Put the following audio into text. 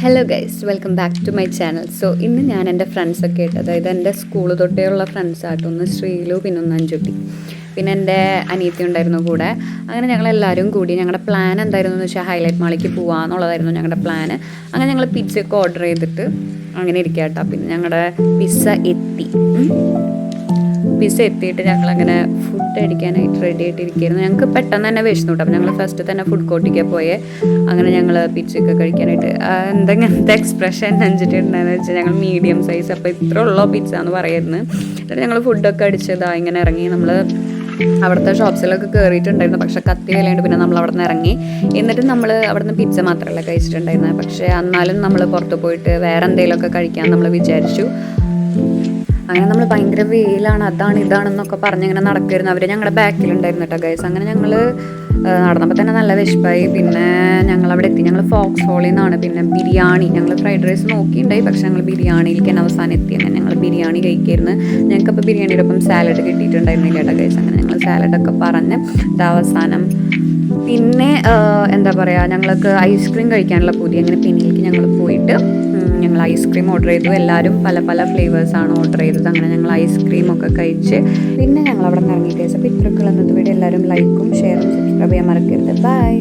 Hello guys, welcome back to my channel. So ഇന്ന് ഞാൻ എൻ്റെ ഫ്രണ്ട്സൊക്കെ ആയിട്ട്, അതായത് എൻ്റെ സ്കൂൾ തൊട്ടേയുള്ള ഫ്രണ്ട്സായിട്ട്, ഒന്ന് ശ്രീലു പിന്നെ ഒന്ന് അഞ്ജുട്ടി, പിന്നെ എൻ്റെ അനിയത്തി ഉണ്ടായിരുന്നു കൂടെ. അങ്ങനെ ഞങ്ങളെല്ലാവരും കൂടി ഞങ്ങളുടെ പ്ലാൻ എന്തായിരുന്നു എന്ന് വെച്ചാൽ ഹൈലൈറ്റ് മാളിലേക്ക് പോകാമെന്നുള്ളതായിരുന്നു ഞങ്ങളുടെ പ്ലാന്. അങ്ങനെ ഞങ്ങൾ പിസ്സയൊക്കെ ഓർഡർ ചെയ്തിട്ട് അങ്ങനെ ഇരിക്കുക കേട്ടോ. പിന്നെ ഞങ്ങളുടെ പിസ്സ എത്തിയിട്ട് ഞങ്ങളങ്ങനെ ഫുഡ് അടിക്കാനായിട്ട് റെഡി ആയിട്ടിരിക്കുകയായിരുന്നു. ഞങ്ങൾക്ക് പെട്ടെന്ന് തന്നെ വിശന്നു കേട്ടോ. അപ്പോൾ ഞങ്ങൾ ഫസ്റ്റ് തന്നെ ഫുഡ് കോർട്ടിലേക്ക് പോയേ. അങ്ങനെ ഞങ്ങൾ പിസ്സയൊക്കെ കഴിക്കാനായിട്ട് എന്തെങ്ങനത്തെ എക്സ്പ്രഷൻ അഞ്ചിട്ടുണ്ടായെന്ന് വെച്ചാൽ ഞങ്ങൾ മീഡിയം സൈസ്, അപ്പോൾ ഇത്ര ഉള്ളോ പിസ്സ എന്ന് പറയുന്നത്. എന്നിട്ട് ഞങ്ങൾ ഫുഡൊക്കെ അടിച്ചതാ ഇങ്ങനെ ഇറങ്ങി. നമ്മൾ അവിടുത്തെ ഷോപ്സിലൊക്കെ കയറിയിട്ടുണ്ടായിരുന്നു, പക്ഷേ കത്തി വിലയുണ്ട്. പിന്നെ നമ്മൾ അവിടെ നിന്ന് ഇറങ്ങി. എന്നിട്ട് നമ്മൾ അവിടെ നിന്ന് പിസ്സ മാത്രമല്ല കഴിച്ചിട്ടുണ്ടായിരുന്നത്, പക്ഷേ എന്നാലും നമ്മൾ പുറത്ത് പോയിട്ട് വേറെ എന്തെങ്കിലുമൊക്കെ കഴിക്കാൻ നമ്മൾ വിചാരിച്ചു. അങ്ങനെ നമ്മൾ ഭയങ്കര വെയിലാണ്, അതാണ് ഇതാണെന്നൊക്കെ പറഞ്ഞിങ്ങനെ നടക്കുമായിരുന്നു. അവർ ഞങ്ങളുടെ ബാക്കിലുണ്ടായിരുന്നു കേട്ടോ ഗൈസ്. അങ്ങനെ ഞങ്ങൾ നടന്നപ്പോൾ തന്നെ നല്ല വിശപ്പായി. പിന്നെ ഞങ്ങളവിടെ എത്തി. ഞങ്ങൾ ഫോക്സ് ഹോളിൽ നിന്നാണ് പിന്നെ ബിരിയാണി, ഞങ്ങൾ ഫ്രൈഡ് റൈസ് നോക്കിയിട്ടുണ്ടായി, പക്ഷേ ഞങ്ങൾ ബിരിയാണിയിലേക്ക് തന്നെ അവസാനം എത്തി. അങ്ങനെ ഞങ്ങൾ ബിരിയാണി കഴിക്കായിരുന്നു. ഞങ്ങൾക്കപ്പോൾ ബിരിയാണിയുടെ ഒപ്പം സാലഡ് കിട്ടിയിട്ടുണ്ടായിരുന്നില്ല കേട്ടോ ഗൈസ്. അങ്ങനെ ഞങ്ങൾ സാലഡൊക്കെ പറഞ്ഞ് അവസാനം പിന്നെ എന്താ പറയുക, ഞങ്ങൾക്ക് ഐസ്ക്രീം കഴിക്കാനുള്ള പൂതി. അങ്ങനെ പിന്നിലേക്ക് ഞങ്ങൾ പോയിട്ട് ഞങ്ങൾ ഐസ്ക്രീം ഓർഡർ ചെയ്തു. എല്ലാവരും പല പല ഫ്ലേവേഴ്സാണ് ഓർഡർ ചെയ്തത്. അങ്ങനെ ഞങ്ങൾ ഐസ്ക്രീമൊക്കെ കഴിച്ച് പിന്നെ ഞങ്ങൾ അവിടെ നിന്ന് ഇറങ്ങിയിട്ട്. അപ്പോൾ ഇത്രയൊക്കെ ഇന്നത്തെ വീഡിയോ. എല്ലാവരും ലൈക്കും ഷെയറും സബ്സ്ക്രൈബ് ചെയ്യാൻ മറക്കരുത്. ബൈ.